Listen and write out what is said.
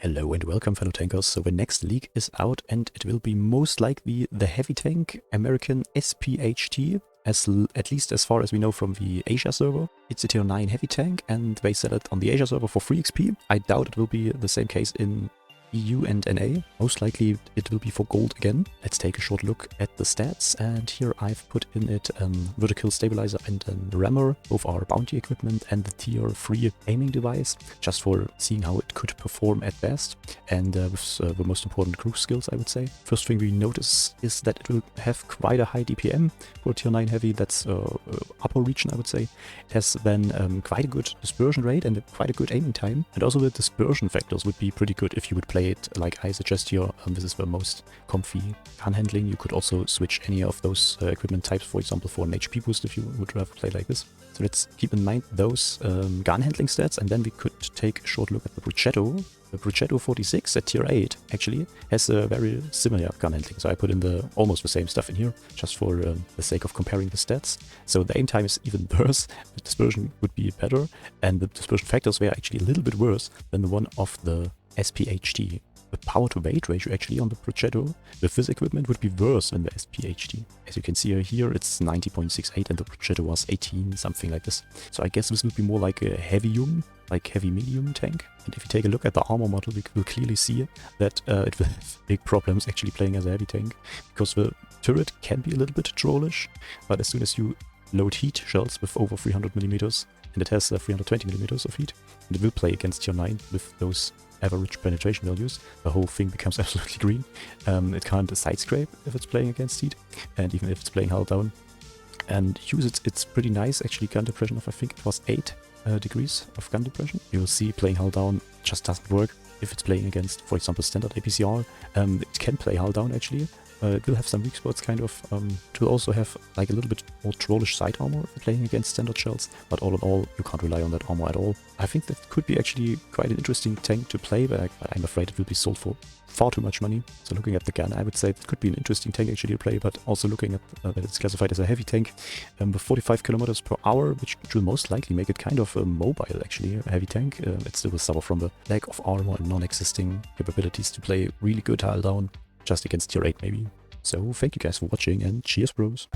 Hello and welcome, fellow tankers. So the next league is out and it will be most likely the heavy tank American SPHT, at least as far as we know from the Asia server. It's a tier 9 heavy tank and they sell it on the Asia server for free XP. I doubt it will be the same case in EU and NA. Most likely it will be for gold again. Let's take a short look at the stats, and here I've put in it vertical stabilizer and a rammer, both are bounty equipment, and the tier 3 aiming device, just for seeing how it could perform at best, and with the most important cruise skills, I would say. First thing we notice is that it will have quite a high DPM for tier 9 heavy. That's upper region, I would say. It has then quite a good dispersion rate and quite a good aiming time, and also the dispersion factors would be pretty good if you would play it like I suggest here. This is the most comfy gun handling. You could also switch any of those equipment types, for example for an HP boost if you would rather play like this. So let's keep in mind those gun handling stats, and then we could take a short look at the Bruchetto. The Bruchetto 46 at tier 8 actually has a very similar gun handling, so I put in almost the same stuff in here just for the sake of comparing the stats. So the aim time is even worse, the dispersion would be better, and the dispersion factors were actually a little bit worse than the one of the SPHT. The power to weight ratio actually on the Bruchetto with this equipment would be worse than the SPHT. As you can see here, it's 90.68 and the Bruchetto was 18, something like this. So I guess this would be more like a heavy-medium tank. And if you take a look at the armor model, we will clearly see that it will have big problems actually playing as a heavy tank, because the turret can be a little bit trollish, but as soon as you load heat shells with over 300mm, and it has 320mm of heat, and it will play against tier 9 with those average penetration values, the whole thing becomes absolutely green. It can't side scrape if it's playing against heat, and even if it's playing hull down. And use it's pretty nice actually. Gun depression of, I think it was 8 degrees of gun depression. You'll see playing hull down just doesn't work if it's playing against, for example, standard APCR. It can play hull down actually. It will have some weak spots kind of. It will also have like a little bit more trollish side armor if playing against standard shells, but all in all you can't rely on that armor at all. I think that could be actually quite an interesting tank to play, but I'm afraid it will be sold for far too much money. So looking at the gun, I would say it could be an interesting tank actually to play, but also looking at that it's classified as a heavy tank with 45 kilometers per hour, which will most likely make it kind of a mobile actually, a heavy tank. It still will suffer from the lack of armor and non-existing capabilities to play really good hull down, just against tier 8 maybe. So thank you guys for watching and cheers bros.